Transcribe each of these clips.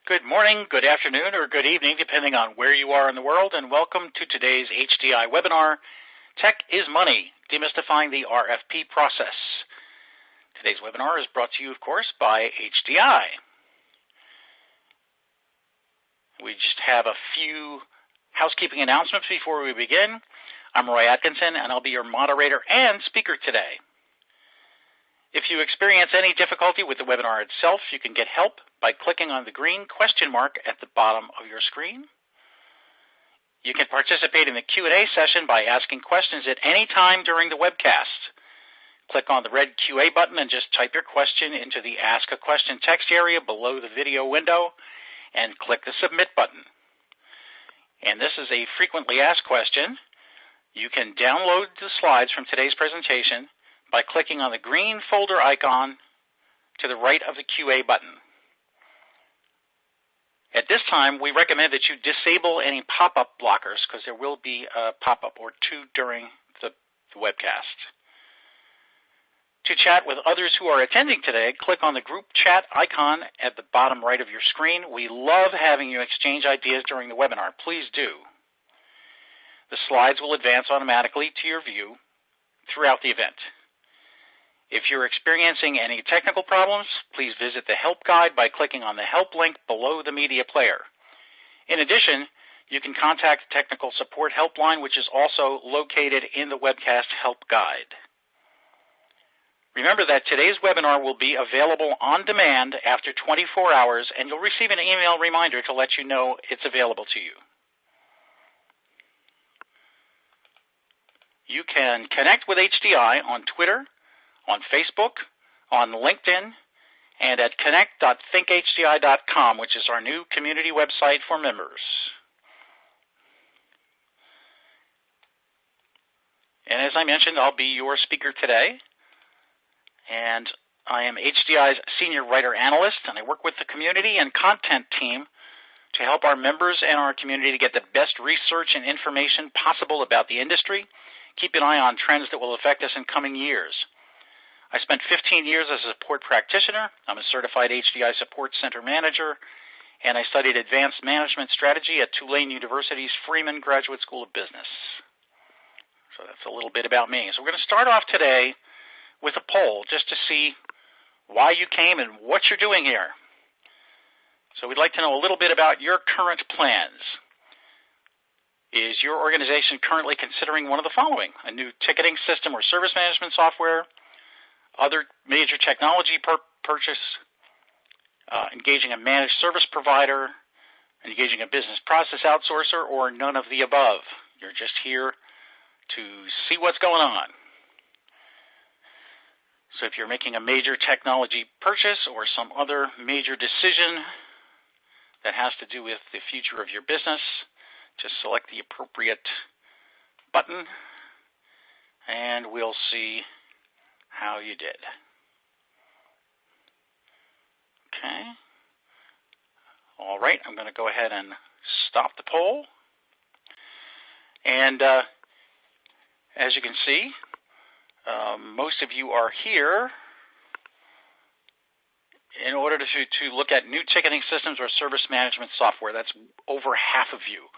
Good morning, good afternoon, or good evening, depending on where you are in the world, and welcome to today's HDI webinar, Tech is Money, Demystifying the RFP Process. Today's webinar is brought to you, of course, by HDI. We just have a few housekeeping announcements before we begin. I'm Roy Atkinson, and I'll be your moderator and speaker today. If you experience any difficulty with the webinar itself, you can get help by clicking on the green question mark at the bottom of your screen. You can participate in the Q&A session by asking questions at any time during the webcast. Click on the red QA button and just type your question into the Ask a Question text area below the video window and click the Submit button. And this is a frequently asked question. You can download the slides from today's presentation by clicking on the green folder icon to the right of the QA button. At this time, we recommend that you disable any pop-up blockers because there will be a pop-up or two during the webcast. To chat with others who are attending today, click on the group chat icon at the bottom right of your screen. We love having you exchange ideas during the webinar. Please do. The slides will advance automatically to your view throughout the event. If you're experiencing any technical problems, please visit the Help Guide by clicking on the Help link below the media player. In addition, you can contact the Technical Support Helpline, which is also located in the webcast Help Guide. Remember that today's webinar will be available on demand after 24 hours, and you'll receive an email reminder to let you know it's available to you. You can connect with HDI on Twitter, on Facebook, on LinkedIn, and at connect.thinkhdi.com, which is our new community website for members. And as I mentioned, I'll be your speaker today. And I am HDI's Senior Writer Analyst, and I work with the community and content team to help our members and our community to get the best research and information possible about the industry, keep an eye on trends that will affect us in coming years. I spent 15 years as a support practitioner. I'm a certified HDI Support Center Manager, and I studied advanced management strategy at Tulane University's Freeman Graduate School of Business. So that's a little bit about me. So we're going to start off today with a poll just to see why you came and what you're doing here. So we'd like to know a little bit about your current plans. Is your organization currently considering one of the following: a new ticketing system or service management software, other major technology purchase, engaging a managed service provider, engaging a business process outsourcer, or none of the above? You're just here to see what's going on. So if you're making a major technology purchase or some other major decision that has to do with the future of your business, just select the appropriate button and we'll see how you did. Okay. All right, I'm going to go ahead and stop the poll. And as you can see, most of you are here in order to look at new ticketing systems or service management software. That's over half of you.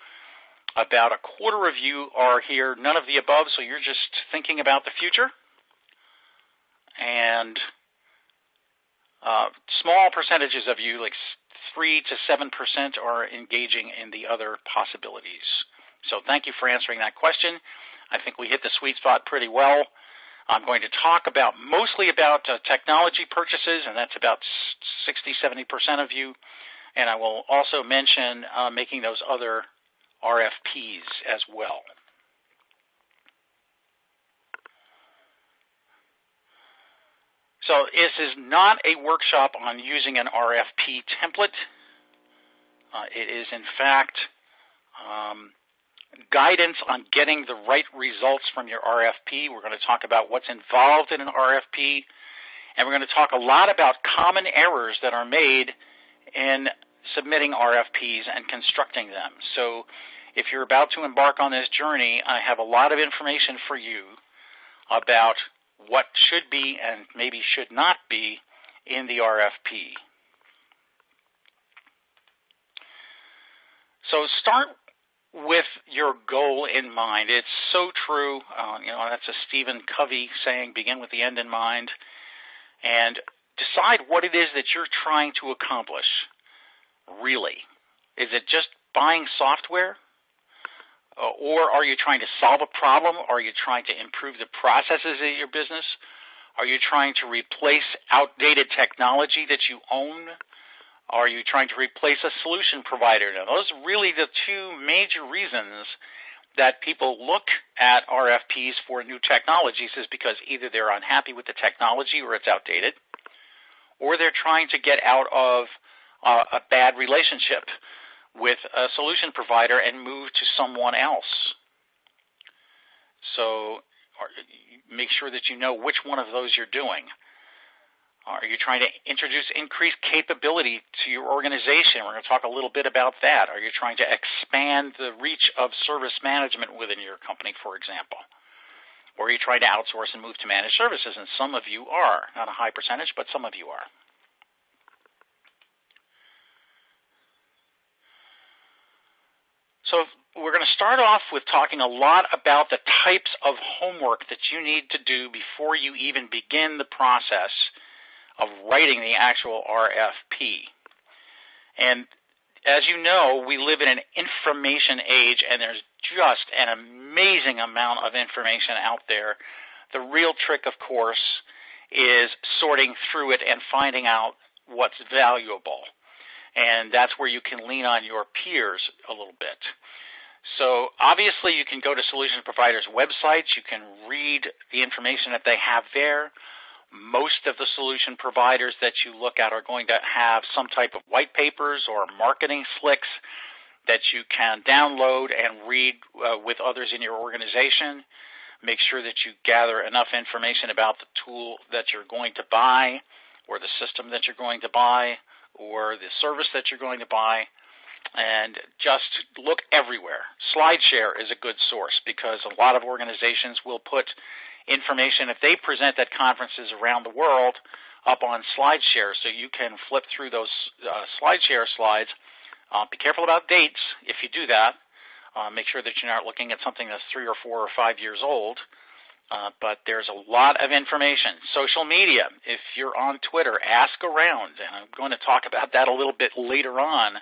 About a quarter of you are here, none of the above, so you're just thinking about the future. And small percentages of you, like 3 to 7%, are engaging in the other possibilities. So thank you for answering that question. I think we hit the sweet spot pretty well. I'm going to talk mostly about technology purchases, and that's about 60-70% of you. And I will also mention making those other RFPs as well. So this is not a workshop on using an RFP template. It is, in fact, guidance on getting the right results from your RFP. We're going to talk about what's involved in an RFP, and we're going to talk a lot about common errors that are made in submitting RFPs and constructing them. So if you're about to embark on this journey, I have a lot of information for you about what should be and maybe should not be in the RFP. So start with your goal in mind. It's so true. That's a Stephen Covey saying, begin with the end in mind. And decide what it is that you're trying to accomplish, really. Is it just buying software? Or are you trying to solve a problem? Are you trying to improve the processes of your business? Are you trying to replace outdated technology that you own? Are you trying to replace a solution provider? Now, those are really the two major reasons that people look at RFPs for new technologies, is because either they're unhappy with the technology or it's outdated, or they're trying to get out of a bad relationship with a solution provider and move to someone else. So make sure that you know which one of those you're doing. Are you trying to introduce increased capability to your organization? We're going to talk a little bit about that. Are you trying to expand the reach of service management within your company, for example? Or are you trying to outsource and move to managed services? And some of you are. Not a high percentage, but some of you are. So we're going to start off with talking a lot about the types of homework that you need to do before you even begin the process of writing the actual RFP. And as you know, we live in an information age, and there's just an amazing amount of information out there. The real trick, of course, is sorting through it and finding out what's valuable. And that's where you can lean on your peers a little bit. So obviously you can go to solution providers' websites. You can read the information that they have there. Most of the solution providers that you look at are going to have some type of white papers or marketing slicks that you can download and read with others in your organization. Make sure that you gather enough information about the tool that you're going to buy, or the system that you're going to buy, or the service that you're going to buy, and just look everywhere. SlideShare is a good source because a lot of organizations will put information, if they present at conferences around the world, up on SlideShare, so you can flip through those SlideShare slides. Be careful about dates if you do that. Make sure that you're not looking at something that's 3 or 4 or 5 years old. But there's a lot of information. Social media, if you're on Twitter, ask around. And I'm going to talk about that a little bit later on,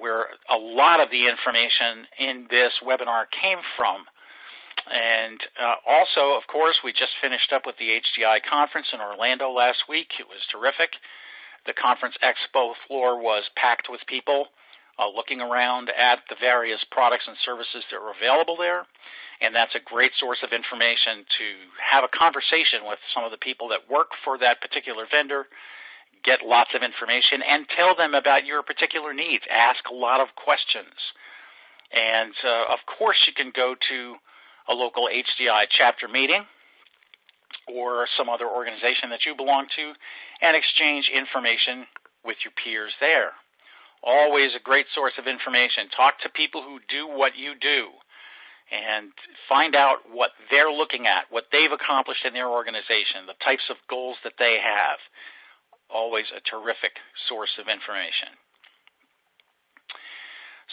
where a lot of the information in this webinar came from. And also, of course, we just finished up with the HDI conference in Orlando last week. It was terrific. The conference expo floor was packed with people looking around at the various products and services that were available there. And that's a great source of information to have a conversation with some of the people that work for that particular vendor, get lots of information, and tell them about your particular needs. Ask a lot of questions. And, of course, you can go to a local HDI chapter meeting or some other organization that you belong to and exchange information with your peers there. Always a great source of information. Talk to people who do what you do and find out what they're looking at, what they've accomplished in their organization, the types of goals that they have. Always a terrific source of information.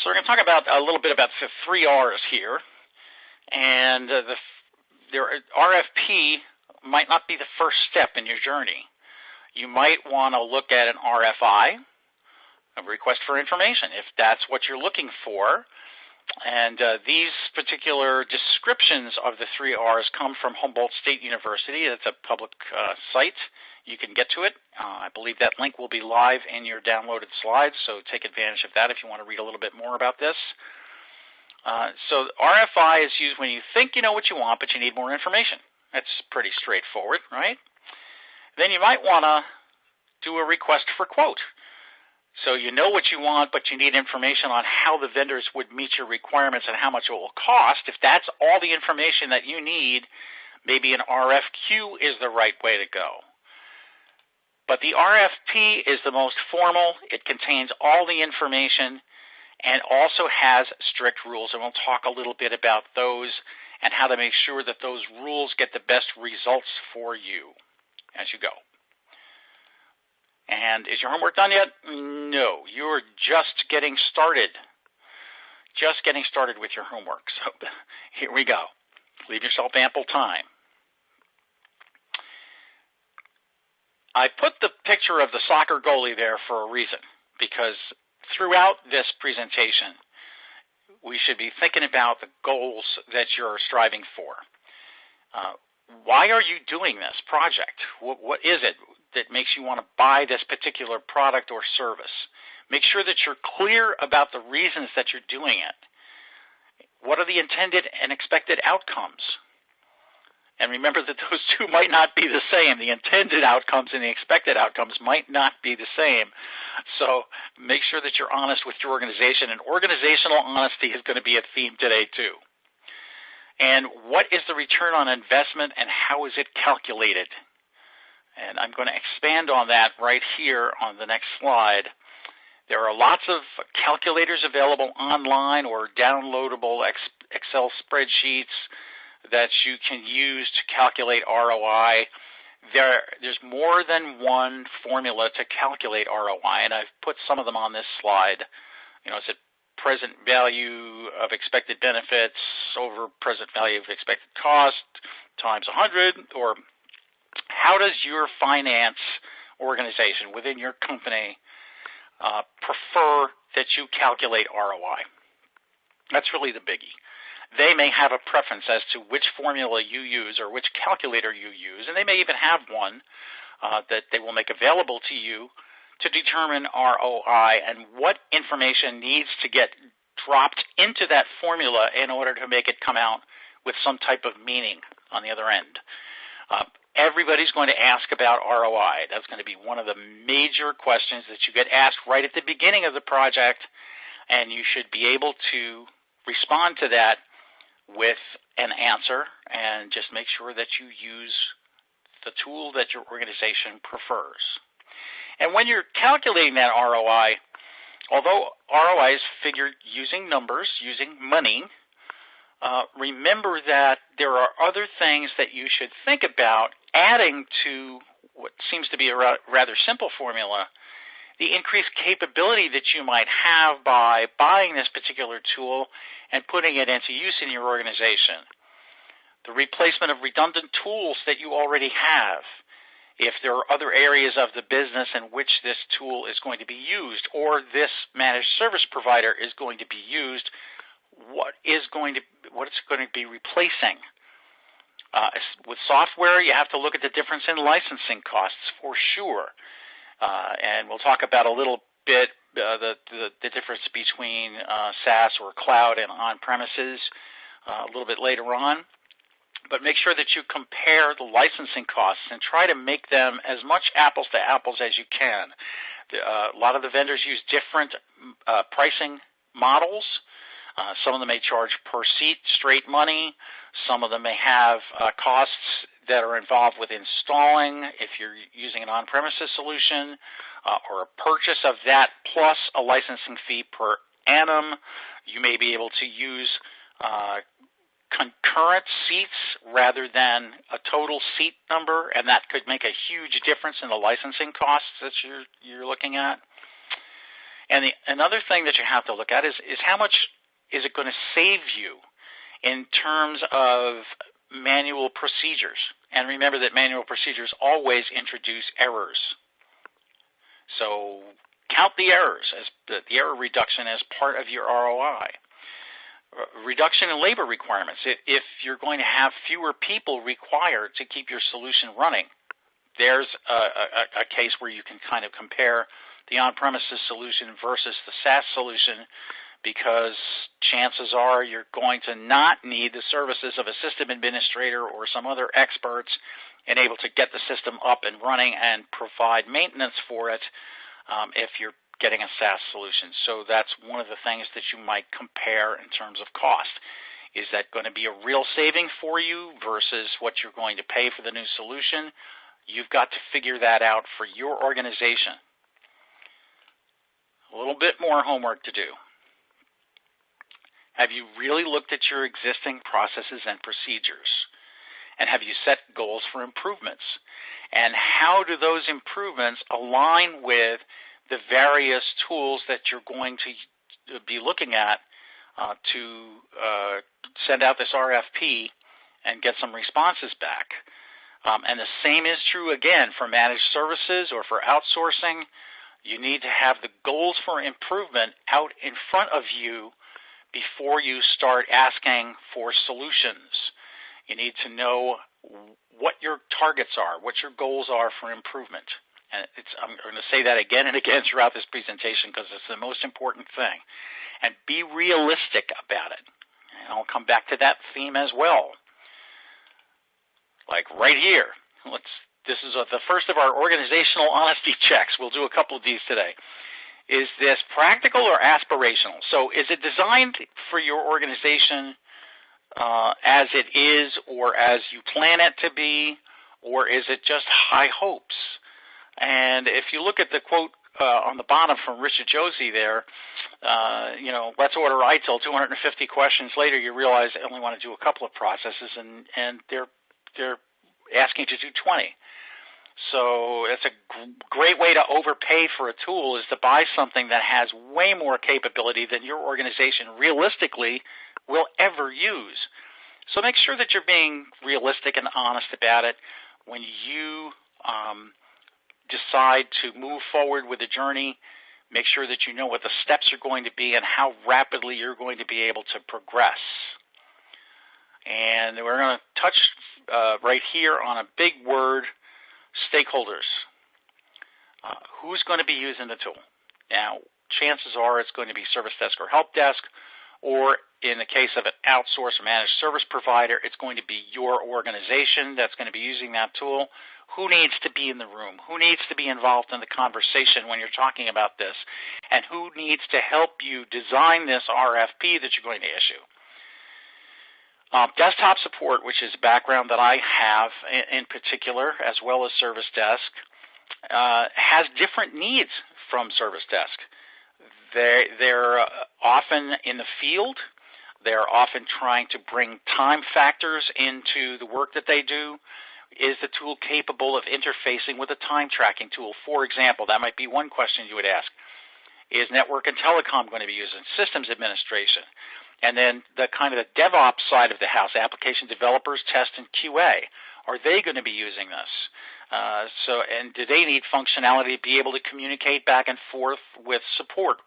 So we're going to talk about a little bit about the 3 R's here. And RFP might not be the first step in your journey. You might want to look at an RFI, a request for information, if that's what you're looking for. And these particular descriptions of the 3 R's come from Humboldt State University. It's a public site. You can get to it. I believe that link will be live in your downloaded slides, so take advantage of that if you want to read a little bit more about this. So RFI is used when you think you know what you want, but you need more information. That's pretty straightforward, right? Then you might want to do a request for quote. So you know what you want, but you need information on how the vendors would meet your requirements and how much it will cost. If that's all the information that you need, maybe an RFQ is the right way to go. But the RFP is the most formal. It contains all the information and also has strict rules, and we'll talk a little bit about those and how to make sure that those rules get the best results for you as you go. And is your homework done yet? No, you're just getting started. just getting started with your homework. So here we go. Leave yourself ample time. I put the picture of the soccer goalie there for a reason, because throughout this presentation, we should be thinking about the goals that you're striving for. Why are you doing this project? What is it that makes you want to buy this particular product or service? Make sure that you're clear about the reasons that you're doing it. What are the intended and expected outcomes? And remember that those two might not be the same. The intended outcomes and the expected outcomes might not be the same. So make sure that you're honest with your organization. And organizational honesty is going to be a theme today too. And what is the return on investment and how is it calculated? And I'm going to expand on that right here on the next slide. There are lots of calculators available online or downloadable Excel spreadsheets that you can use to calculate ROI. There's more than one formula to calculate ROI, and I've put some of them on this slide. Is it present value of expected benefits over present value of expected cost times 100, or how does your finance organization within your company prefer that you calculate ROI? That's really the biggie. They may have a preference as to which formula you use or which calculator you use, and they may even have one that they will make available to you to determine ROI and what information needs to get dropped into that formula in order to make it come out with some type of meaning on the other end. Everybody's going to ask about ROI. That's going to be one of the major questions that you get asked right at the beginning of the project, and you should be able to respond to that with an answer and just make sure that you use the tool that your organization prefers. And when you're calculating that ROI, although ROI is figured using numbers, using money, remember that there are other things that you should think about adding to what seems to be a rather simple formula, the increased capability that you might have by buying this particular tool and putting it into use in your organization, the replacement of redundant tools that you already have, if there are other areas of the business in which this tool is going to be used or this managed service provider is going to be used, what it's going to be replacing. With software, you have to look at the difference in licensing costs for sure. And we'll talk about a little bit the difference between SaaS or cloud and on-premises a little bit later on. But make sure that you compare the licensing costs and try to make them as much apples to apples as you can. A lot of the vendors use different pricing models. Some of them may charge per seat, straight money. Some of them may have costs that are involved with installing if you're using an on-premises solution, or a purchase of that plus a licensing fee per annum. You may be able to use concurrent seats rather than a total seat number, and that could make a huge difference in the licensing costs that you're looking at. And another thing that you have to look at is how much is it going to save you in terms of manual procedures. And remember that manual procedures always introduce errors. So count the errors, as the error reduction as part of your ROI. Reduction in labor requirements. If you're going to have fewer people required to keep your solution running, there's a case where you can kind of compare the on-premises solution versus the SaaS solution, because chances are you're going to not need the services of a system administrator or some other experts and able to get the system up and running and provide maintenance for it if you're getting a SaaS solution. So that's one of the things that you might compare in terms of cost. Is that going to be a real saving for you versus what you're going to pay for the new solution? You've got to figure that out for your organization. A little bit more homework to do. Have you really looked at your existing processes and procedures? And have you set goals for improvements? And how do those improvements align with the various tools that you're going to be looking at to send out this RFP and get some responses back. And the same is true, again, for managed services or for outsourcing. You need to have the goals for improvement out in front of you before you start asking for solutions. You need to know what your targets are, what your goals are for improvement. And I'm going to say that again and again throughout this presentation because it's the most important thing. And be realistic about it. And I'll come back to that theme as well. Like right here. This is the first of our organizational honesty checks. We'll do a couple of these today. Is this practical or aspirational? So is it designed for your organization as it is or as you plan it to be, or is it just high hopes? And if you look at the quote on the bottom from Richard Josie there, let's order ITIL, 250 questions later, you realize they only want to do a couple of processes, and they're asking to do 20. So it's a great way to overpay for a tool is to buy something that has way more capability than your organization realistically will ever use. So make sure that you're being realistic and honest about it when you decide to move forward with a journey. Make sure that you know what the steps are going to be and how rapidly you're going to be able to progress. And we're going to touch right here on a big word, stakeholders. Who's going to be using the tool? Now, chances are it's going to be service desk or help desk, or in the case of an outsourced managed service provider, it's going to be your organization that's going to be using that tool. Who needs to be in the room? Who needs to be involved in the conversation when you're talking about this? And who needs to help you design this RFP that you're going to issue? Desktop support, which is a background that I have in particular, as well as service desk, has different needs from service desk. They're often in the field. They're often trying to bring time factors into the work that they do. Is the tool capable of interfacing with a time tracking tool? For example, that might be one question you would ask. Is network and telecom going to be using systems administration? And then the kind of the DevOps side of the house, application developers, test, and QA. Are they going to be using this? And do they need functionality to be able to communicate back and forth with support?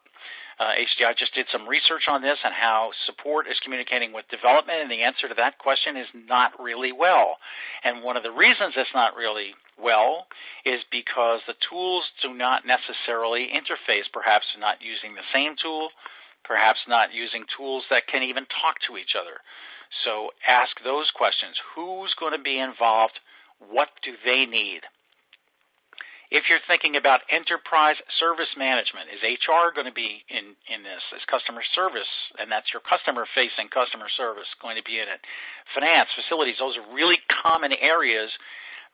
HDI just did some research on this and how support is communicating with development, and the answer to that question is not really well. And one of the reasons it's not really well is because the tools do not necessarily interface, perhaps not using the same tool, perhaps not using tools that can even talk to each other. So ask those questions. Who's going to be involved? What do they need? If you're thinking about enterprise service management, is HR going to be in this? Is customer service, and that's your customer-facing customer service, going to be in it? Finance, facilities, those are really common areas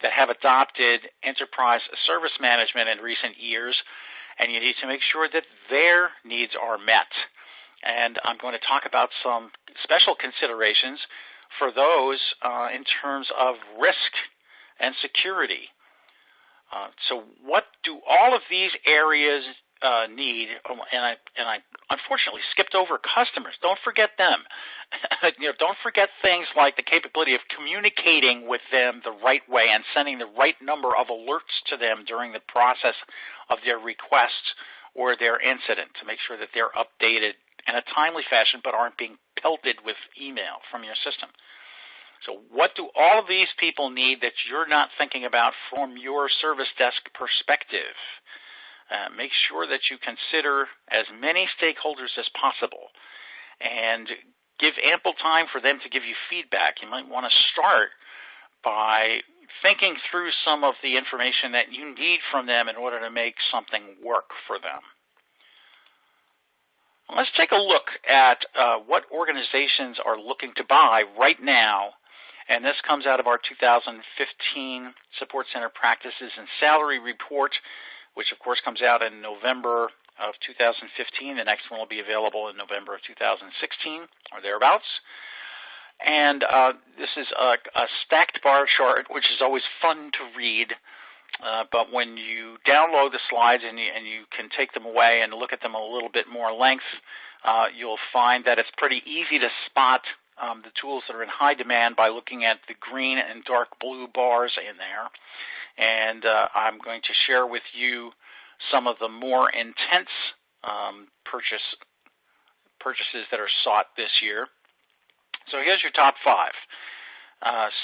that have adopted enterprise service management in recent years, and you need to make sure that their needs are met. And I'm going to talk about some special considerations for those in terms of risk and security. So what do all of these areas need? And I unfortunately skipped over customers. Don't forget them. Don't forget things like the capability of communicating with them the right way and sending the right number of alerts to them during the process of their request or their incident to make sure that they're updated in a timely fashion but aren't being pelted with email from your system. So what do all of these people need that you're not thinking about from your service desk perspective? Make sure that you consider as many stakeholders as possible and give ample time for them to give you feedback. You might want to start by thinking through some of the information that you need from them in order to make something work for them. Let's take a look at what organizations are looking to buy right now. And this comes out of our 2015 Support Center Practices and Salary Report, which of course comes out in November of 2015. The next one will be available in November of 2016 or thereabouts. And this is a stacked bar chart, which is always fun to read. But when you download the slides and you can take them away and look at them a little bit more length, you'll find that it's pretty easy to spot the tools that are in high demand by looking at the green and dark blue bars in there. And I'm going to share with you some of the more intense purchases that are sought this year. So here's your top 5.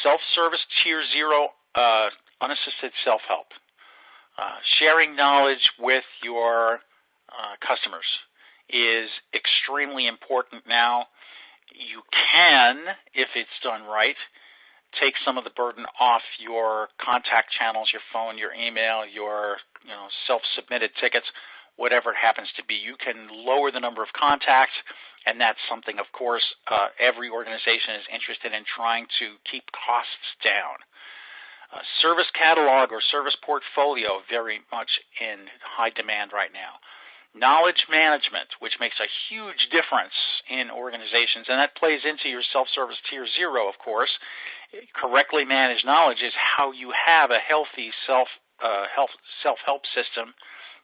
Self-service Tier 0 unassisted self-help. Sharing knowledge with your customers is extremely important now. You can, if it's done right, take some of the burden off your contact channels, your phone, your email, your self-submitted tickets, whatever it happens to be. You can lower the number of contacts, and that's something, of course, every organization is interested in trying to keep costs down. Service catalog or service portfolio, very much in high demand right now. Knowledge management, which makes a huge difference in organizations, and that plays into your self-service Tier 0, of course. Correctly managed knowledge is how you have a healthy self-help system,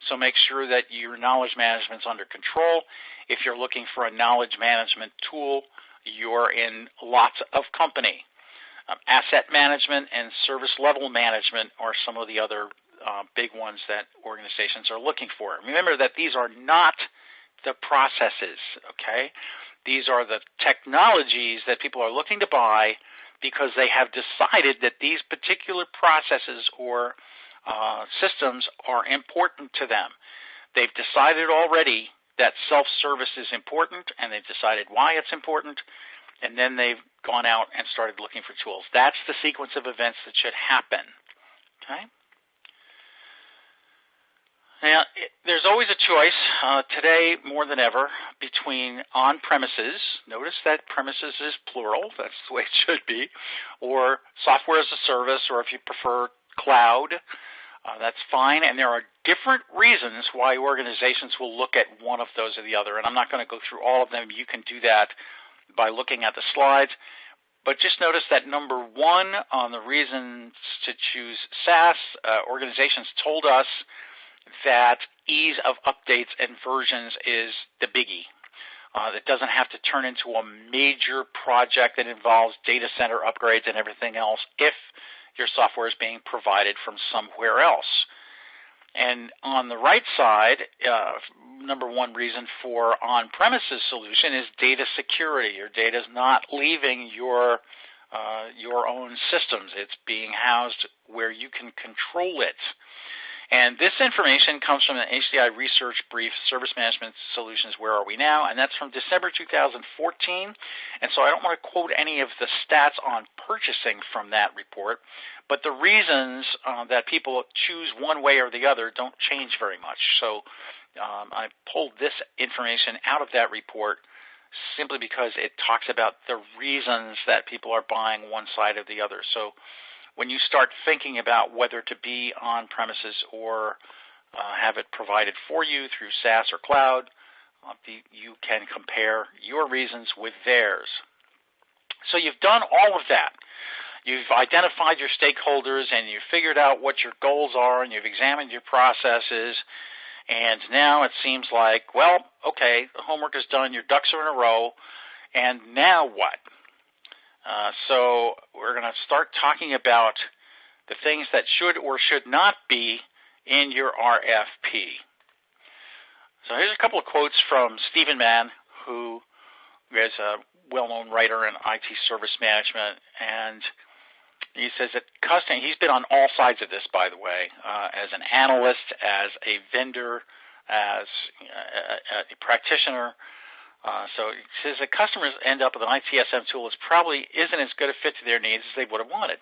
so make sure that your knowledge management is under control. If you're looking for a knowledge management tool, you're in lots of company. Asset management and service level management are some of the other big ones that organizations are looking for. Remember that these are not the processes, okay? These are the technologies that people are looking to buy because they have decided that these particular processes or systems are important to them. They've decided already that self-service is important, and they've decided why it's important, and then they've gone out and started looking for tools. That's the sequence of events that should happen, okay? Now, there's always a choice, today more than ever, between on-premises, notice that premises is plural, that's the way it should be, or software as a service, or if you prefer cloud, that's fine. And there are different reasons why organizations will look at one of those or the other, and I'm not going to go through all of them. You can do that by looking at the slides. But just notice that number 1 on the reasons to choose SaaS, organizations told us that ease of updates and versions is the biggie. It doesn't have to turn into a major project that involves data center upgrades and everything else if your software is being provided from somewhere else. And on the right side, number 1 reason for on-premises solution is data security. Your data is not leaving your own systems. It's being housed where you can control it. And this information comes from the HDI Research Brief, Service Management Solutions, Where Are We Now? And that's from December 2014. And so I don't want to quote any of the stats on purchasing from that report, but the reasons that people choose one way or the other don't change very much. So I pulled this information out of that report simply because it talks about the reasons that people are buying one side or the other. So when you start thinking about whether to be on premises or have it provided for you through SaaS or cloud, you can compare your reasons with theirs. So you've done all of that. You've identified your stakeholders and you've figured out what your goals are and you've examined your processes, and now it seems like, well, okay, the homework is done, your ducks are in a row, and now what? So we're going to start talking about the things that should or should not be in your RFP. So here's a couple of quotes from Stephen Mann, who is a well-known writer in IT service management, and he says that he's been on all sides of this, by the way, as an analyst, as a vendor, as a practitioner. So it says that customers end up with an ITSM tool that probably isn't as good a fit to their needs as they would have wanted.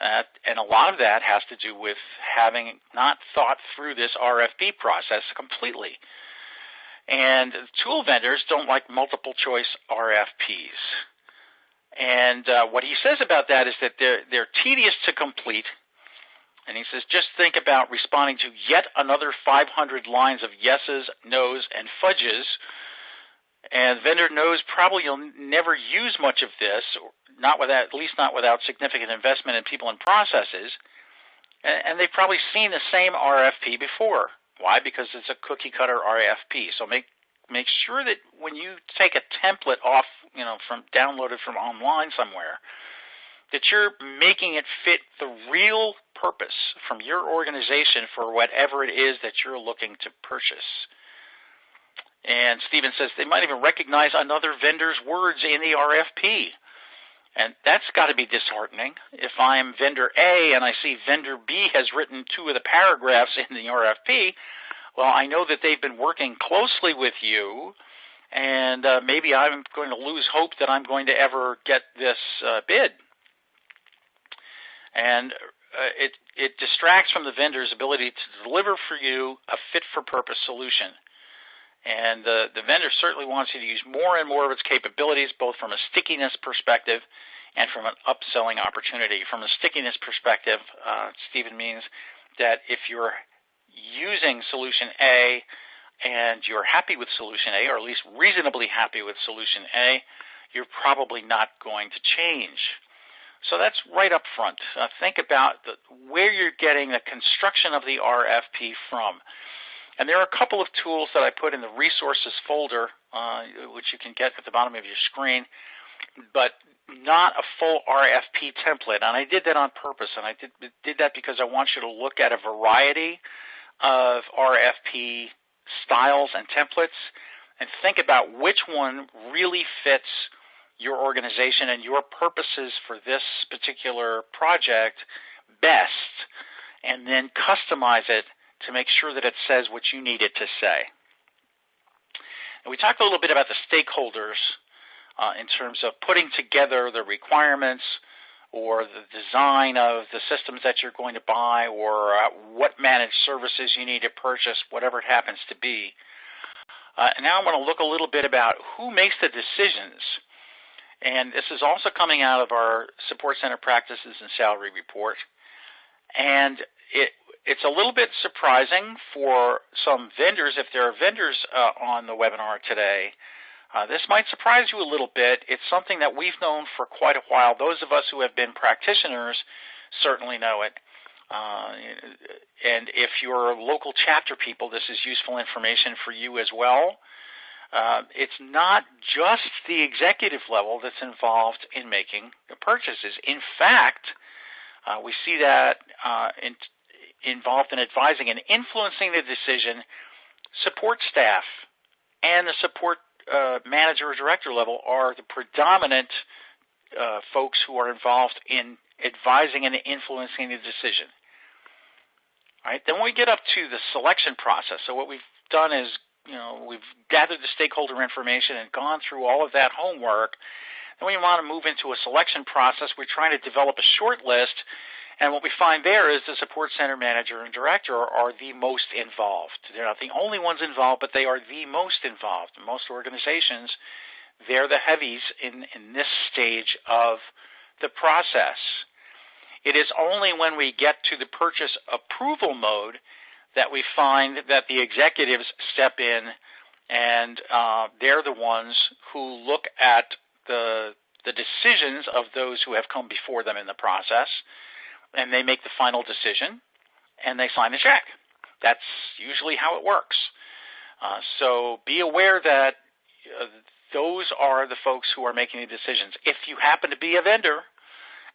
And a lot of that has to do with having not thought through this RFP process completely. And tool vendors don't like multiple choice RFPs. And what he says about that is that they're tedious to complete. And he says, just think about responding to yet another 500 lines of yeses, nos, and fudges. And the vendor knows probably you'll never use much of this, at least not without significant investment in people and processes. And they've probably seen the same RFP before. Why? Because it's a cookie-cutter RFP. So make make sure that when you take a template off, downloaded from online somewhere, that you're making it fit the real purpose from your organization for whatever it is that you're looking to purchase. And Stephen says they might even recognize another vendor's words in the RFP. And that's got to be disheartening. If I'm vendor A and I see vendor B has written 2 of the paragraphs in the RFP, well, I know that they've been working closely with you, and maybe I'm going to lose hope that I'm going to ever get this bid. And it distracts from the vendor's ability to deliver for you a fit-for-purpose solution. And the vendor certainly wants you to use more and more of its capabilities, both from a stickiness perspective and from an upselling opportunity. From a stickiness perspective, Stephen means that if you're using solution A and you're happy with solution A, or at least reasonably happy with solution A, you're probably not going to change. So that's right up front. Think about where you're getting the construction of the RFP from. And there are a couple of tools that I put in the resources folder, which you can get at the bottom of your screen, but not a full RFP template. And I did that on purpose, and I did that because I want you to look at a variety of RFP styles and templates and think about which one really fits your organization and your purposes for this particular project best, and then customize it to make sure that it says what you need it to say. And we talked a little bit about the stakeholders in terms of putting together the requirements or the design of the systems that you're going to buy, or what managed services you need to purchase, whatever it happens to be. And now I want to look a little bit about who makes the decisions. And this is also coming out of our Support Center Practices and Salary Report. And it's a little bit surprising for some vendors, if there are vendors on the webinar today. This might surprise you a little bit. It's something that we've known for quite a while. Those of us who have been practitioners certainly know it. And if you're local chapter people, this is useful information for you as well. It's not just the executive level that's involved in making the purchases. In fact, we see that involved in advising and influencing the decision, support staff and the support manager or director level are the predominant folks who are involved in advising and influencing the decision. All right, then when we get up to the selection process, so what we've done is, we've gathered the stakeholder information and gone through all of that homework. Then we want to move into a selection process. We're trying to develop a short list, and what we find there is the support center manager and director are the most involved. They're not the only ones involved, but they are the most involved. In most organizations, they're the heavies in this stage of the process. It is only when we get to the purchase approval mode that we find that the executives step in, and they're the ones who look at the decisions of those who have come before them in the process, and they make the final decision, and they sign the check. That's usually how it works. So be aware that those are the folks who are making the decisions. If you happen to be a vendor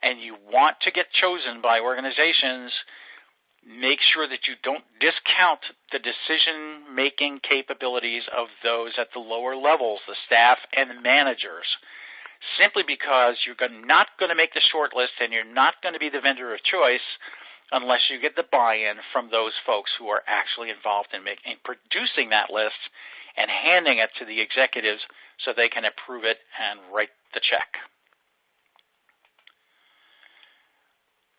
and you want to get chosen by organizations, make sure that you don't discount the decision-making capabilities of those at the lower levels, the staff and the managers, simply because you're not going to make the short list and you're not going to be the vendor of choice unless you get the buy-in from those folks who are actually involved in producing that list and handing it to the executives so they can approve it and write the check.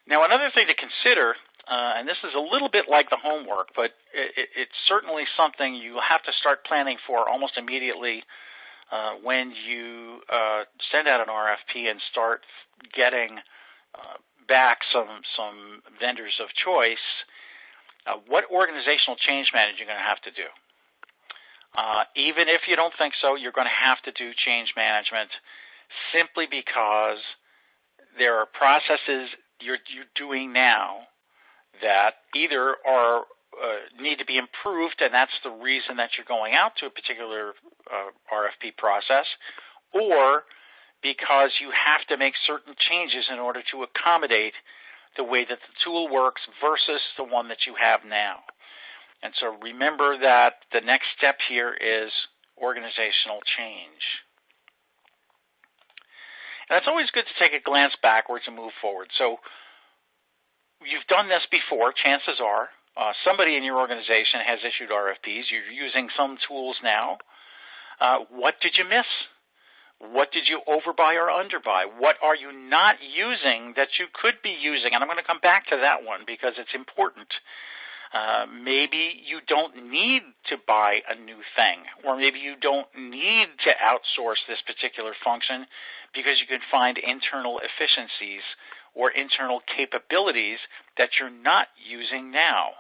Now, another thing to consider, and this is a little bit like the homework, but it's certainly something you have to start planning for almost immediately when you send out an RFP and start getting back some vendors of choice. What organizational change management you're going to have to do? Even if you don't think so, you're going to have to do change management simply because there are processes you're doing now that either are need to be improved, and that's the reason that you're going out to a particular RFP process, or because you have to make certain changes in order to accommodate the way that the tool works versus the one that you have now. And so remember that the next step here is organizational change. And it's always good to take a glance backwards and move forward. So you've done this before, chances are. Somebody in your organization has issued RFPs. You're using some tools now. What did you miss? What did you overbuy or underbuy? What are you not using that you could be using? And I'm going to come back to that one because it's important. Maybe you don't need to buy a new thing, or maybe you don't need to outsource this particular function because you can find internal efficiencies or internal capabilities that you're not using now.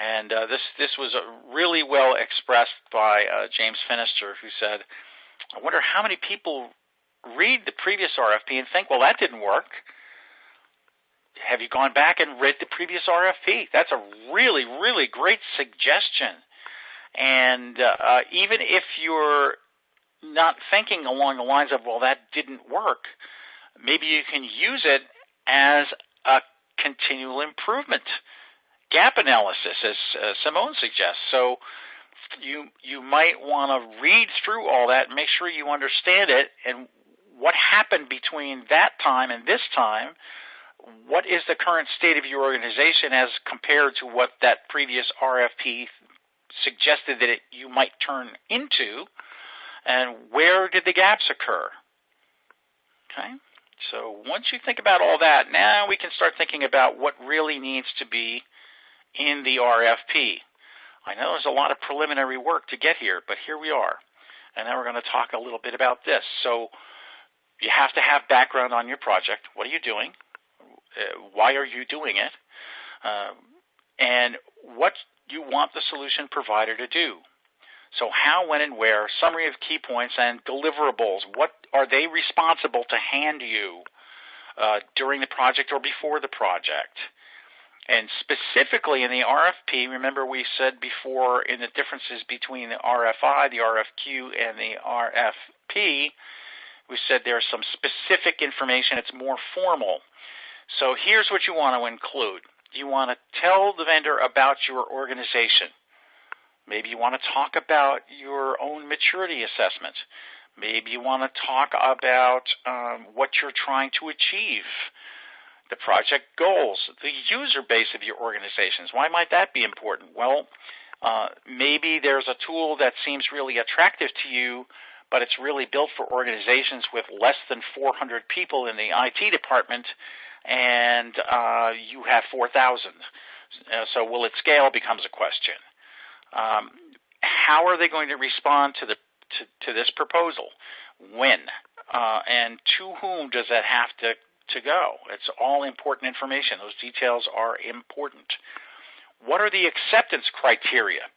And this was really well expressed by James Finister, who said, I wonder how many people read the previous RFP and think, well, that didn't work. Have you gone back and read the previous RFP? That's a really, really great suggestion. And even if you're not thinking along the lines of, well, that didn't work, maybe you can use it as a continual improvement. Gap analysis, as Simone suggests. So you might want to read through all that and make sure you understand it and what happened between that time and this time. What is the current state of your organization as compared to what that previous RFP suggested that you might turn into, and where did the gaps occur? Okay, so once you think about all that, now we can start thinking about what really needs to be in the RFP. I know there's a lot of preliminary work to get here, but here we are. And now we're going to talk a little bit about this. So you have to have background on your project. What are you doing? Why are you doing it? And what you want the solution provider to do. So how, when, and where, summary of key points and deliverables. What are they responsible to hand you during the project or before the project? And specifically in the RFP, remember we said before in the differences between the RFI, the RFQ, and the RFP, we said there's some specific information. It's more formal. So here's what you want to include. You want to tell the vendor about your organization. Maybe you want to talk about your own maturity assessment. Maybe you want to talk about what you're trying to achieve, the project goals, the user base of your organizations. Why might that be important? Well, maybe there's a tool that seems really attractive to you, but it's really built for organizations with less than 400 people in the IT department, and you have 4,000. So will it scale becomes a question. How are they going to respond to this proposal? When? And to whom does that have to go? It's all important information. Those details are important. What are the acceptance criteria?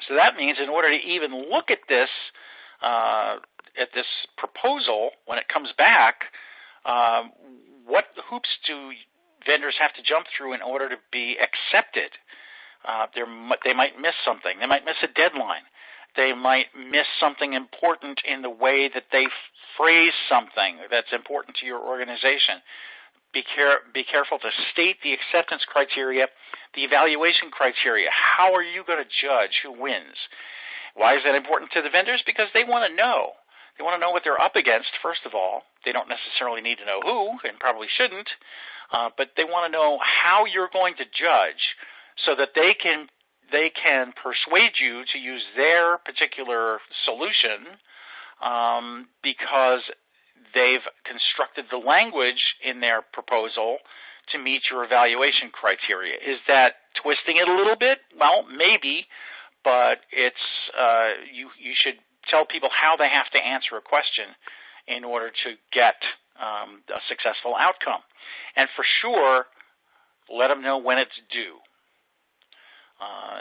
So that means in order to even look at this proposal when it comes back, what hoops do vendors have to jump through in order to be accepted? They might miss something. They might miss a deadline. They might miss something important in the way that they phrase something that's important to your organization. Be careful to state the acceptance criteria, the evaluation criteria. How are you going to judge who wins? Why is that important to the vendors? Because they want to know. They want to know what they're up against, first of all. They don't necessarily need to know who, and probably shouldn't, but they want to know how you're going to judge so that they can persuade you to use their particular solution because they've constructed the language in their proposal to meet your evaluation criteria. Is that twisting it a little bit? Well, maybe, but it's you should tell people how they have to answer a question in order to get a successful outcome. And for sure, let them know when it's due.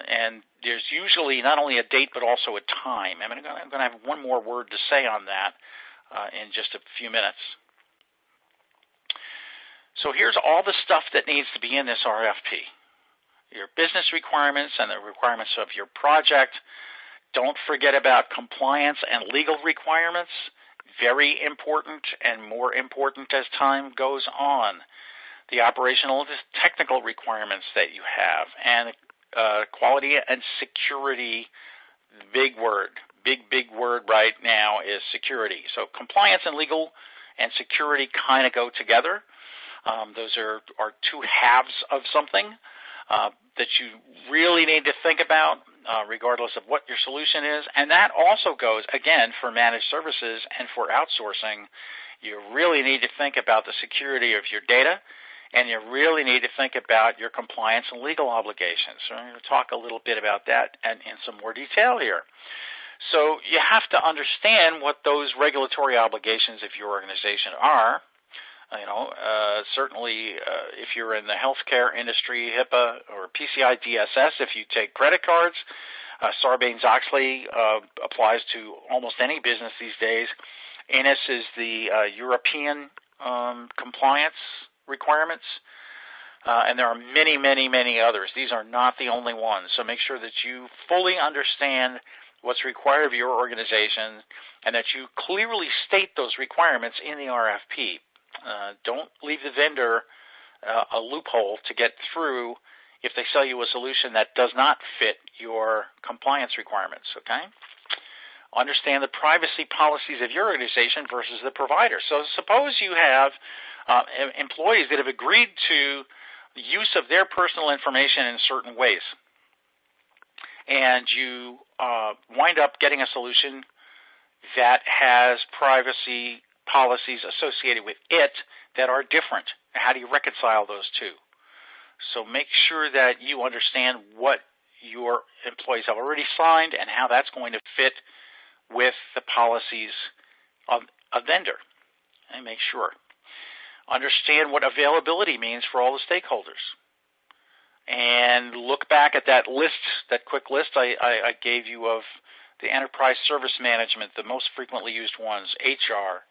And there's usually not only a date but also a time. I'm going to have one more word to say on that in just a few minutes. So here's all the stuff that needs to be in this RFP. your business requirements and the requirements of your project. Don't forget about compliance and legal requirements. Very important and more important as time goes on. The operational and technical requirements that you have, and quality and security. Big word right now is security. So compliance and legal and security kind of go together. Those are two halves of something that you really need to think about, regardless of what your solution is. And that also goes, again, for managed services and for outsourcing. You really need to think about the security of your data, and you really need to think about your compliance and legal obligations. So I'm going to talk a little bit about that and in some more detail here. So you have to understand what those regulatory obligations of your organization are. Certainly if you're in the healthcare industry, HIPAA or PCI DSS, if you take credit cards, Sarbanes-Oxley applies to almost any business these days. ANIS is the European compliance requirements, and there are many, many, many others. These are not the only ones. So make sure that you fully understand what's required of your organization and that you clearly state those requirements in the RFP. Don't leave the vendor a loophole to get through if they sell you a solution that does not fit your compliance requirements, okay? Understand the privacy policies of your organization versus the provider. So suppose you have employees that have agreed to the use of their personal information in certain ways, and you wind up getting a solution that has privacy policies associated with it that are different. How do you reconcile those two? So make sure that you understand what your employees have already signed and how that's going to fit with the policies of a vendor. And make sure. Understand what availability means for all the stakeholders. And look back at that list, that quick list I gave you of the enterprise service management, the most frequently used ones: HR,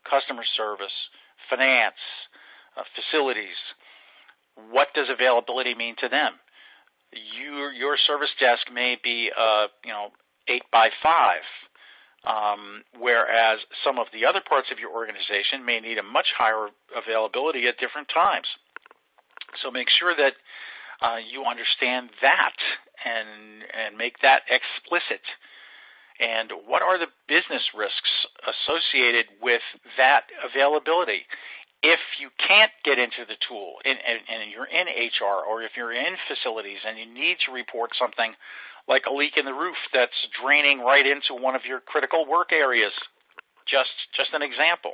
customer service, finance, facilities. What does availability mean to them? Your service desk may be 8 by 5, whereas some of the other parts of your organization may need a much higher availability at different times. So make sure that you understand that and make that explicit. And what are the business risks associated with that availability? If you can't get into the tool and you're in HR, or if you're in facilities and you need to report something like a leak in the roof that's draining right into one of your critical work areas, just an example.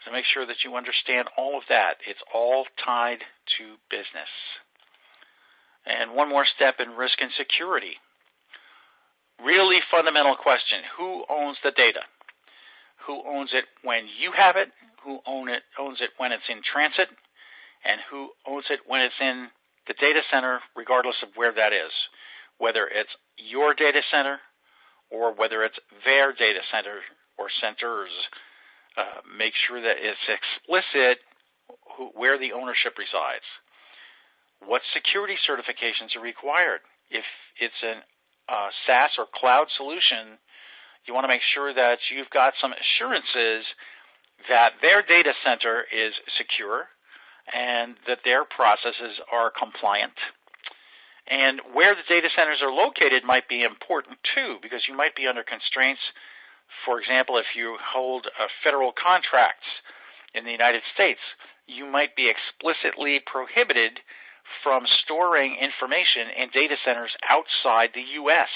So make sure that you understand all of that. It's all tied to business. And one more step in risk and security. Really fundamental question: who owns the data? Who owns it when you have it? Who owns it when it's in transit? And who owns it when it's in the data center, regardless of where that is? Whether it's your data center or whether it's their data center or centers. Make sure that it's explicit where the ownership resides. What security certifications are required? If it's an SaaS or cloud solution, you want to make sure that you've got some assurances that their data center is secure and that their processes are compliant. And where the data centers are located might be important too, because you might be under constraints. For example, if you hold federal contracts in the United States, you might be explicitly prohibited from storing information in data centers outside the U.S.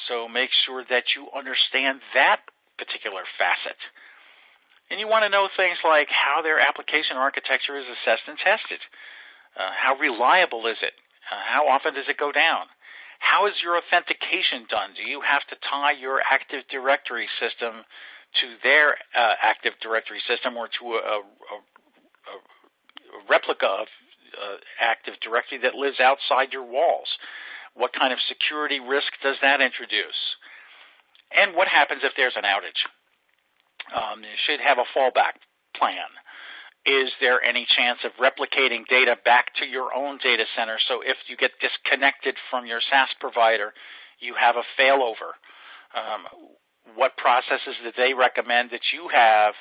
So make sure that you understand that particular facet. And you want to know things like how their application architecture is assessed and tested. How reliable is it? How often does it go down? How is your authentication done? Do you have to tie your Active Directory system to their Active Directory system or to a replica of Active Directory that lives outside your walls? What kind of security risk does that introduce? And what happens if there's an outage? You should have a fallback plan. Is there any chance of replicating data back to your own data center? So if you get disconnected from your SaaS provider, you have a failover. What processes do they recommend that you have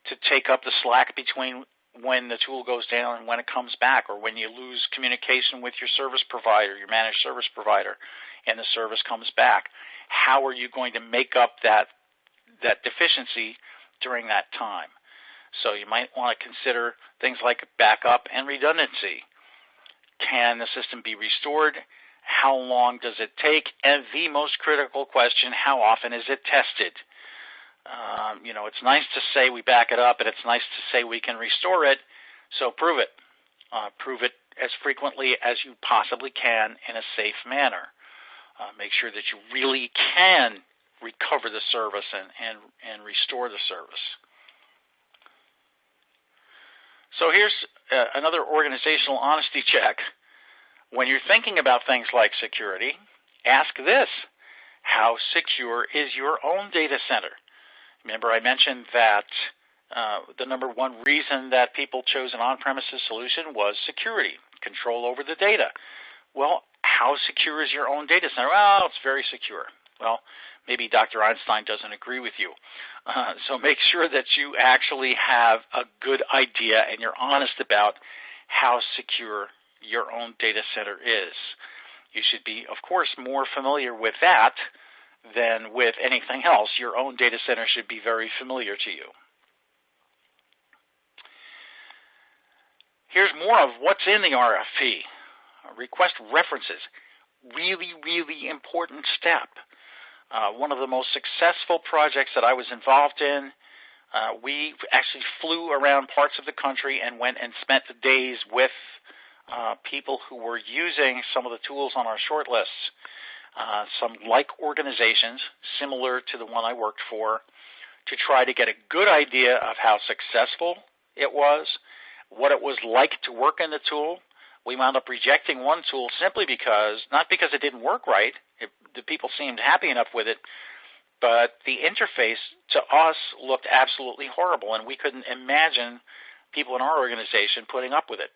to take up the slack between when the tool goes down and when it comes back, or when you lose communication with your service provider, your managed service provider, and the service comes back? How are you going to make up that deficiency during that time? So you might want to consider things like backup and redundancy. Can the system be restored? How long does it take? And the most critical question, how often is it tested? It's nice to say we back it up, and it's nice to say we can restore it, so prove it. Prove it as frequently as you possibly can in a safe manner. Make sure that you really can recover the service and restore the service. So here's another organizational honesty check. When you're thinking about things like security, ask this: how secure is your own data center? Remember, I mentioned that the number one reason that people chose an on-premises solution was security, control over the data. Well, how secure is your own data center? Well, it's very secure. Well, maybe Dr. Einstein doesn't agree with you. So make sure that you actually have a good idea and you're honest about how secure your own data center is. You should be, of course, more familiar with that than with anything else. Your own data center should be very familiar to you. Here's more of what's in the RFP. Request references. Really, really important step. One of the most successful projects that I was involved in, we actually flew around parts of the country and went and spent the days with people who were using some of the tools on our short lists. Some like organizations, similar to the one I worked for, to try to get a good idea of how successful it was, what it was like to work in the tool. We wound up rejecting one tool simply because, not because it didn't work right, the people seemed happy enough with it, but the interface to us looked absolutely horrible, and we couldn't imagine people in our organization putting up with it,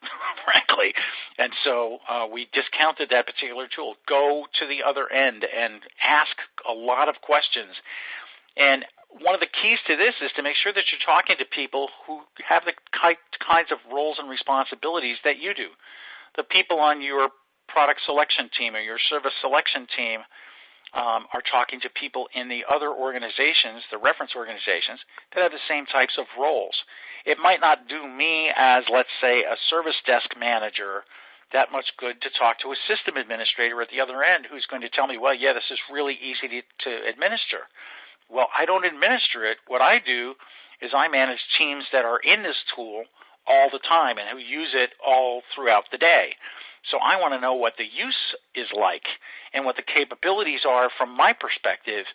frankly. And so we discounted that particular tool. Go to the other end and ask a lot of questions. And one of the keys to this is to make sure that you're talking to people who have the kinds of roles and responsibilities that you do. The people on your product selection team or your service selection team are talking to people in the other organizations, the reference organizations, that have the same types of roles. It might not do me as, let's say, a service desk manager that much good to talk to a system administrator at the other end who's going to tell me, well, yeah, this is really easy to administer. Well, I don't administer it. What I do is I manage teams that are in this tool all the time and who use it all throughout the day. So I want to know what the use is like and what the capabilities are from my perspective.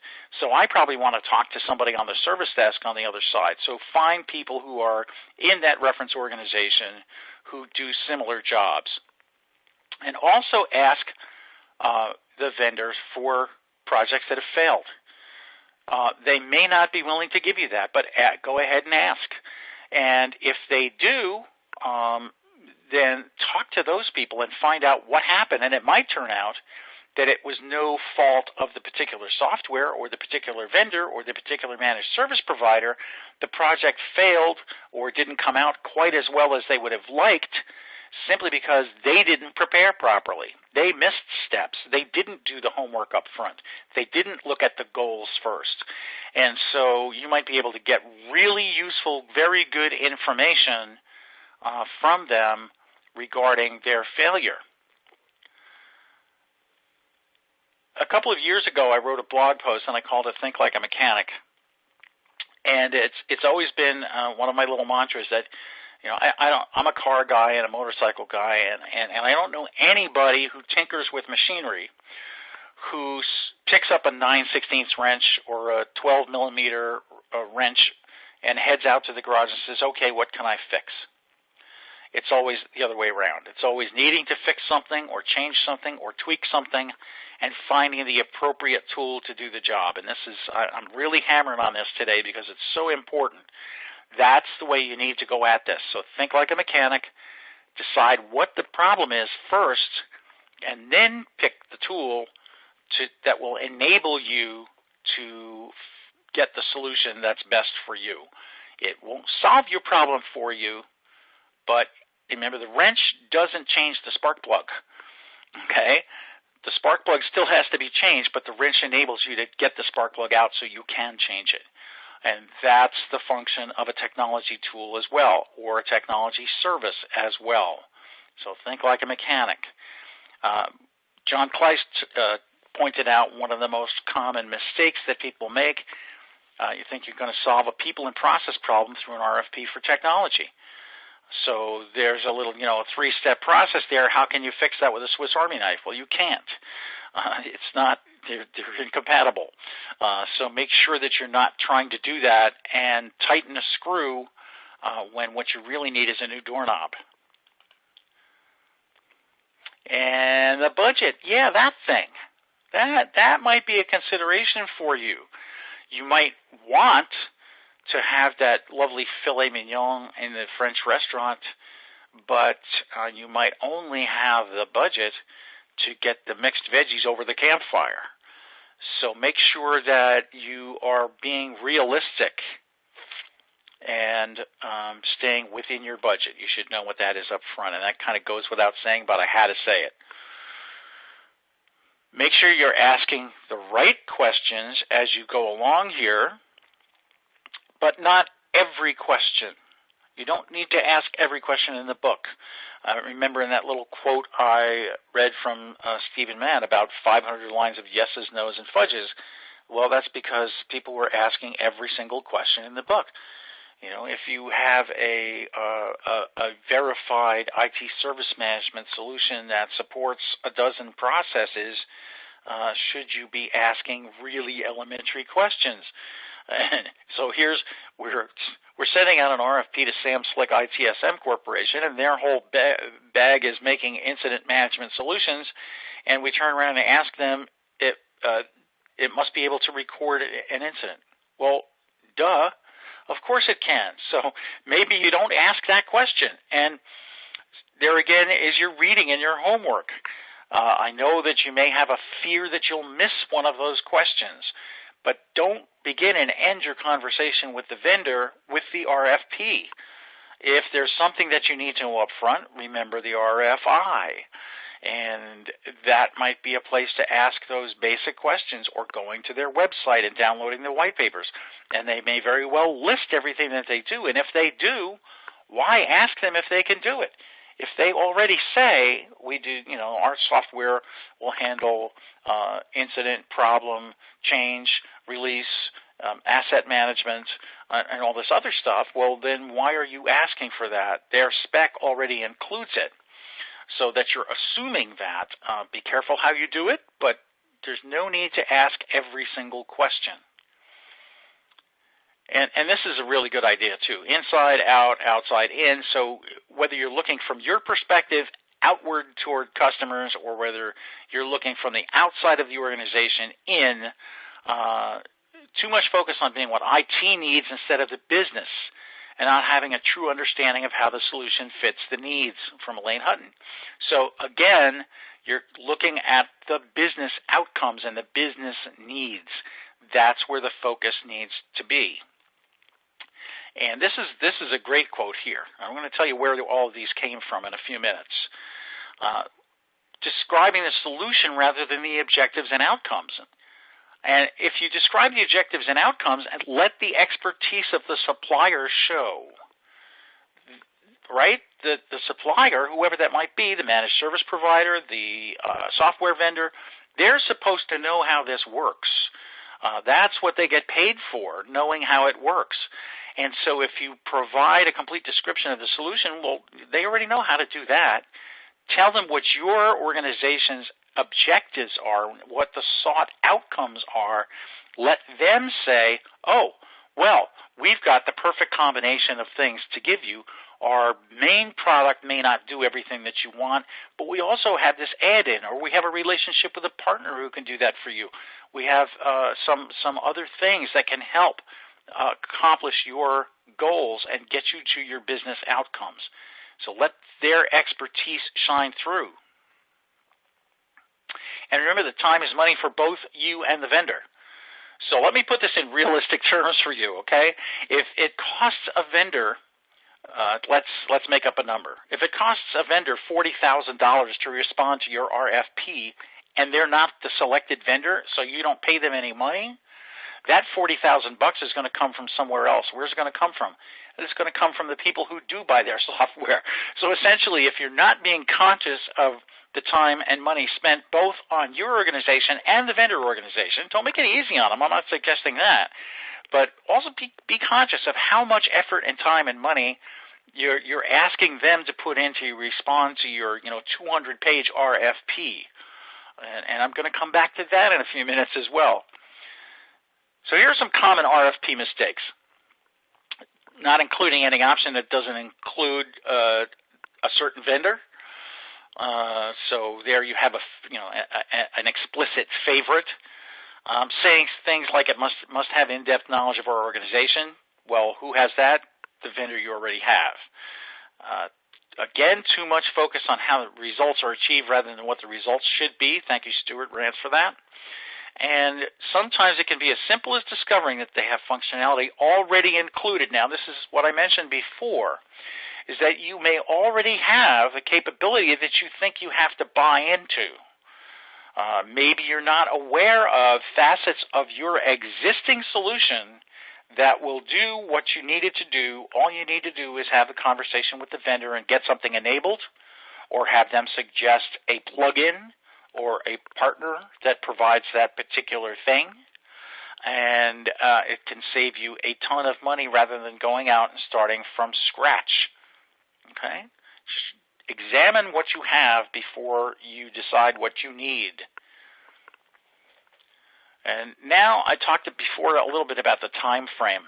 So I probably want to talk to somebody on the service desk on the other side. So find people who are in that reference organization who do similar jobs. And also ask the vendors for projects that have failed. They may not be willing to give you that, but go ahead and ask. And if they do, then talk to those people and find out what happened. And it might turn out that it was no fault of the particular software or the particular vendor or the particular managed service provider. The project failed or didn't come out quite as well as they would have liked simply because they didn't prepare properly. They missed steps. They didn't do the homework up front. They didn't look at the goals first. And so you might be able to get really useful, very good information from them regarding their failure. A couple of years ago, I wrote a blog post, and I called it "Think Like a Mechanic." And it's always been one of my little mantras that, I'm a car guy and a motorcycle guy, and I don't know anybody who tinkers with machinery who picks up a 9/16 wrench or a 12 millimeter wrench and heads out to the garage and says, okay, what can I fix? It's always the other way around. It's always needing to fix something or change something or tweak something and finding the appropriate tool to do the job. And I'm really hammering on this today because it's so important That's the way you need to go at this. So think like a mechanic, decide what the problem is first, and then pick the tool that will enable you to get the solution that's best for you. It won't solve your problem for you, but remember, the wrench doesn't change the spark plug. Okay? The spark plug still has to be changed, but the wrench enables you to get the spark plug out so you can change it. And that's the function of a technology tool as well, or a technology service as well. So think like a mechanic. John Kleist pointed out one of the most common mistakes that people make. You think you're going to solve a people and process problem through an RFP for technology. So there's a little, a three-step process there. How can you fix that with a Swiss Army knife? Well, you can't. It's not, they're incompatible. So make sure that you're not trying to do that and tighten a screw when what you really need is a new doorknob. And the budget, yeah, that thing. That might be a consideration for you. You might want to have that lovely filet mignon in the French restaurant, but you might only have the budget to get the mixed veggies over the campfire. So make sure that you are being realistic and staying within your budget. You should know what that is up front, and that kind of goes without saying, but I had to say it. Make sure you're asking the right questions as you go along here, but not every question. You don't need to ask every question in the book. Remember in that little quote I read from Stephen Mann about 500 lines of yeses, nos, and fudges. Well, that's because people were asking every single question in the book. If you have a verified IT service management solution that supports a dozen processes, should you be asking really elementary questions? And so we're sending out an RFP to Sam Slick ITSM Corporation, and their whole bag is making incident management solutions, and we turn around and ask them if it must be able to record an incident. Well, duh. Of course it can. So maybe you don't ask that question. And there again is your reading and your homework. I know that you may have a fear that you'll miss one of those questions, but don't begin and end your conversation with the vendor with the RFP. If there's something that you need to know up front, remember the RFI. And that might be a place to ask those basic questions, or going to their website and downloading the white papers. And they may very well list everything that they do. And if they do, why ask them if they can do it? If they already say, we do, our software will handle incident, problem, change, release, asset management, and all this other stuff, well, then why are you asking for that? Their spec already includes it. So that you're assuming that. Be careful how you do it, but there's no need to ask every single question. And this is a really good idea, too. Inside out, outside in. So whether you're looking from your perspective outward toward customers, or whether you're looking from the outside of the organization in, too much focus on being what IT needs instead of the business, and not having a true understanding of how the solution fits the needs, from Elaine Hutton. So again, you're looking at the business outcomes and the business needs. That's where the focus needs to be. And this is a great quote here. I'm going to tell you where all of these came from in a few minutes. Describing the solution rather than the objectives and outcomes. And if you describe the objectives and outcomes and let the expertise of the supplier show, right? The supplier, whoever that might be, the managed service provider, the software vendor, they're supposed to know how this works. That's what they get paid for, knowing how it works. And so if you provide a complete description of the solution, well, they already know how to do that. Tell them what your organization's objectives are, what the sought outcomes are. Let them say, oh, well, we've got the perfect combination of things to give you. Our main product may not do everything that you want, but we also have this add-in, or we have a relationship with a partner who can do that for you. We have some other things that can help accomplish your goals and get you to your business outcomes. So let their expertise shine through. And remember that time is money for both you and the vendor. So let me put this in realistic terms for you, okay? If it costs a vendor, let's make up a number. If it costs a vendor $40,000 to respond to your RFP and they're not the selected vendor, so you don't pay them any money, that $40,000 is going to come from somewhere else. Where's it going to come from? It's going to come from the people who do buy their software. So essentially, if you're not being conscious of the time and money spent both on your organization and the vendor organization, don't make it easy on them. I'm not suggesting that. But also be conscious of how much effort and time and money you're asking them to put in to respond to your 200-page RFP. And I'm going to come back to that in a few minutes as well. So here are some common RFP mistakes, not including any option that doesn't include a certain vendor. So there you have an explicit favorite. Saying things like it must have in-depth knowledge of our organization. Well, who has that? The vendor you already have. Again, too much focus on how the results are achieved rather than what the results should be. Thank you, Stuart Rance, for that. And sometimes it can be as simple as discovering that they have functionality already included. Now, this is what I mentioned before, is that you may already have a capability that you think you have to buy into. Maybe you're not aware of facets of your existing solution that will do what you need it to do. All you need to do is have a conversation with the vendor and get something enabled, or have them suggest a plugin or a partner that provides that particular thing. And it can save you a ton of money rather than going out and starting from scratch. Okay? Just examine what you have before you decide what you need. And now I talked before a little bit about the time frame.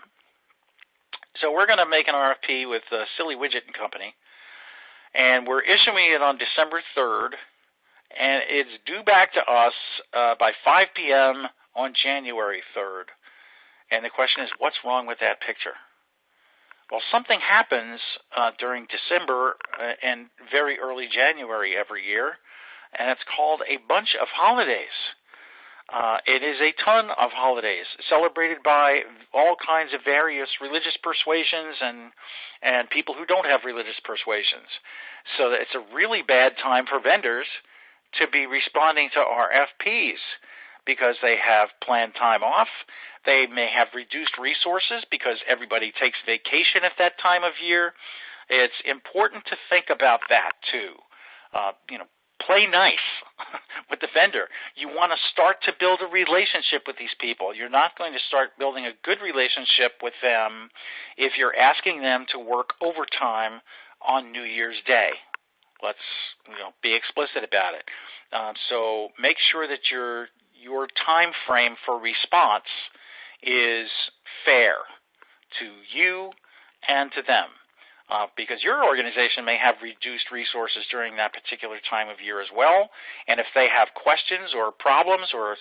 So we're going to make an RFP with Silly Widget and Company, and we're issuing it on December 3rd, and it's due back to us by 5 p.m. on January 3rd. And the question is, what's wrong with that picture? Well, something happens during December and very early January every year, and it's called a bunch of holidays. It is a ton of holidays celebrated by all kinds of various religious persuasions and people who don't have religious persuasions. So it's a really bad time for vendors to be responding to RFPs because they have planned time off. They may have reduced resources because everybody takes vacation at that time of year. It's important to think about that too. Play nice with the vendor. You want to start to build a relationship with these people. You're not going to start building a good relationship with them if you're asking them to work overtime on New Year's Day. Let's be explicit about it. So make sure that your time frame for response is fair to you and to them. Because your organization may have reduced resources during that particular time of year as well. And if they have questions or problems or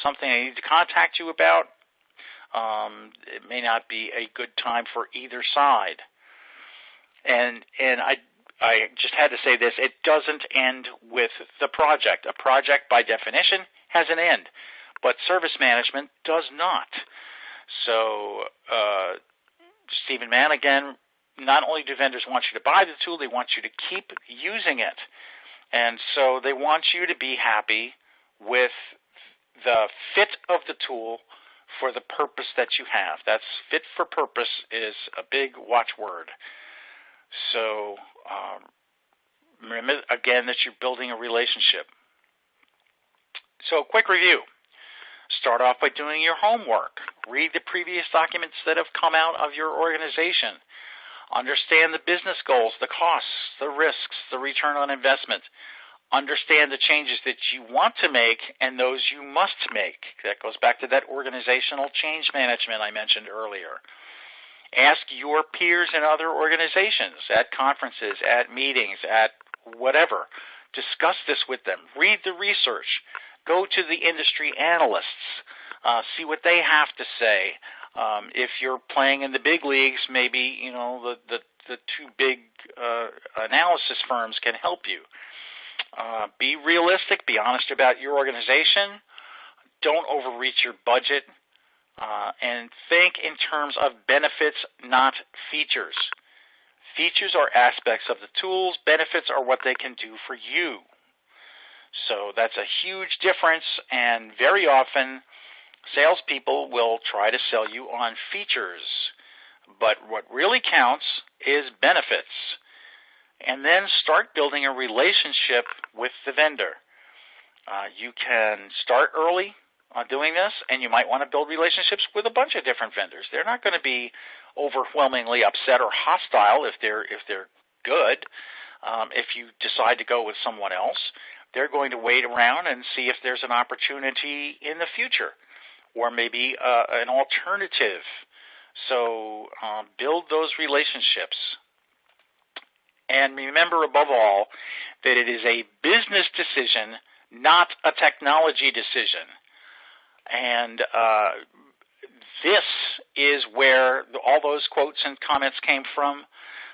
something they need to contact you about, it may not be a good time for either side. And I just had to say this, it doesn't end with the project. A project, by definition, has an end. But service management does not. So, Stephen Mann, again, not only do vendors want you to buy the tool, they want you to keep using it. And so they want you to be happy with the fit of the tool for the purpose that you have. That's fit for purpose is a big watchword. So remember, again, that you're building a relationship. So quick review. Start off by doing your homework. Read the previous documents that have come out of your organization. Understand the business goals, the costs, the risks, the return on investment. Understand the changes that you want to make and those you must make. That goes back to that organizational change management I mentioned earlier. Ask your peers in other organizations, at conferences, at meetings, at whatever. Discuss this with them. Read the research. Go to the industry analysts. See what they have to say. If you're playing in the big leagues, maybe the two big analysis firms can help you. Be realistic. Be honest about your organization. Don't overreach your budget. And think in terms of benefits, not features. Features are aspects of the tools. Benefits are what they can do for you. So that's a huge difference, and very often salespeople will try to sell you on features. But what really counts is benefits. And then start building a relationship with the vendor. You can start early on doing this, and you might want to build relationships with a bunch of different vendors. They're not going to be overwhelmingly upset or hostile if they're good. If you decide to go with someone else, they're going to wait around and see if there's an opportunity in the future, or maybe an alternative. So build those relationships. And remember, above all, that it is a business decision, not a technology decision. And this is where all those quotes and comments came from.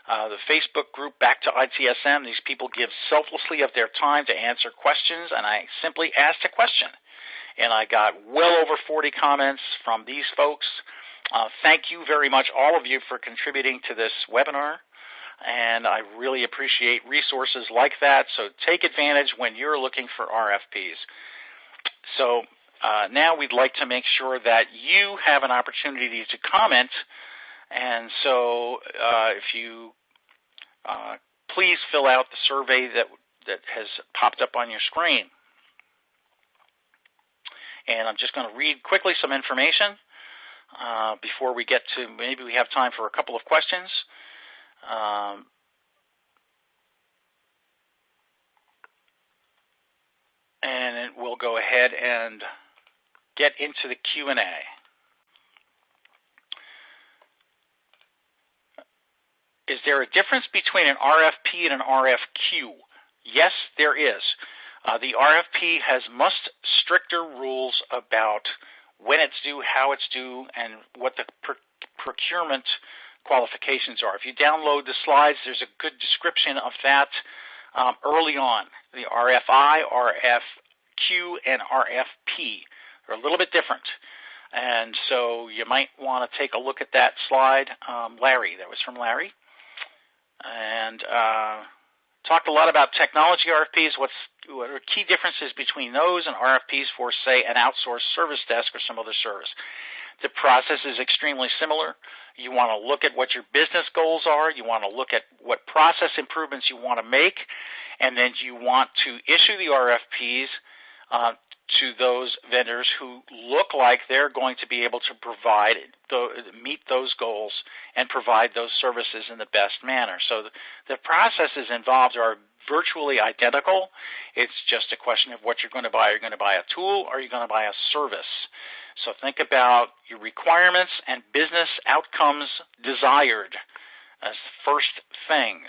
The Facebook group Back to ITSM, these people give selflessly of their time to answer questions, and I simply asked a question. And I got well over 40 comments from these folks. Thank you very much, all of you, for contributing to this webinar. And I really appreciate resources like that. So take advantage when you're looking for RFPs. So now we'd like to make sure that you have an opportunity to comment. And so if you please fill out the survey that has popped up on your screen. And I'm just going to read quickly some information before we get to, maybe we have time for a couple of questions. And we'll go ahead and get into the Q&A. Is there a difference between an RFP and an RFQ? Yes, there is. The RFP has much stricter rules about when it's due, how it's due, and what the procurement qualifications are. If you download the slides, there's a good description of that early on. The RFI, RFQ, and RFP are a little bit different. And so you might want to take a look at that slide. Larry, that was from Larry. And talked a lot about technology RFPs. What are key differences between those and RFPs for, say, an outsourced service desk or some other service? The process is extremely similar. You want to look at what your business goals are. You want to look at what process improvements you want to make. And then you want to issue the RFPs to those vendors who look like they're going to be able to provide, meet those goals and provide those services in the best manner. So the processes involved are virtually identical. It's just a question of what you're going to buy. Are you going to buy a tool or are you going to buy a service? So think about your requirements and business outcomes desired as first things.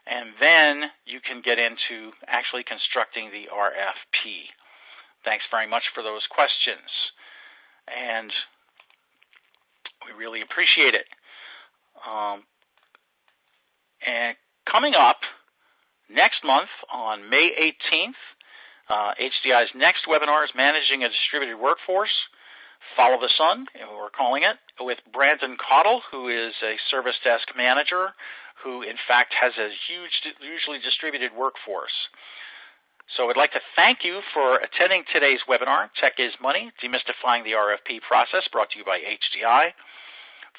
And then you can get into actually constructing the RFP. Thanks very much for those questions. And we really appreciate it. And coming up next month on May 18th, HDI's next webinar is Managing a Distributed Workforce. Follow the Sun, we're calling it, with Brandon Cottle, who is a service desk manager who, in fact, has a hugely distributed workforce. So I'd like to thank you for attending today's webinar, Tech is Money, Demystifying the RFP Process, brought to you by HDI.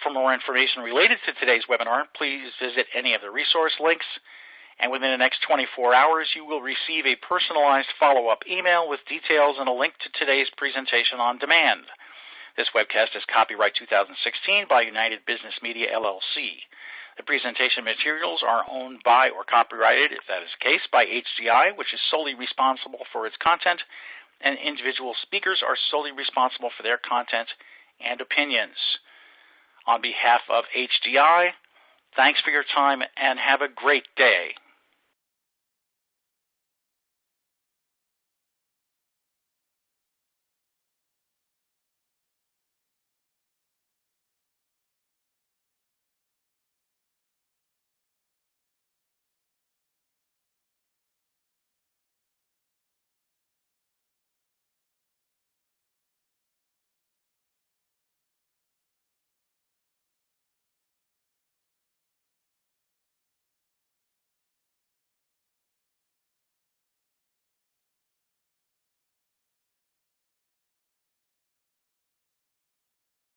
For more information related to today's webinar, please visit any of the resource links. And within the next 24 hours, you will receive a personalized follow-up email with details and a link to today's presentation on demand. This webcast is copyright 2016 by United Business Media, LLC. The presentation materials are owned by or copyrighted, if that is the case, by HDI, which is solely responsible for its content, and individual speakers are solely responsible for their content and opinions. On behalf of HDI, thanks for your time and have a great day.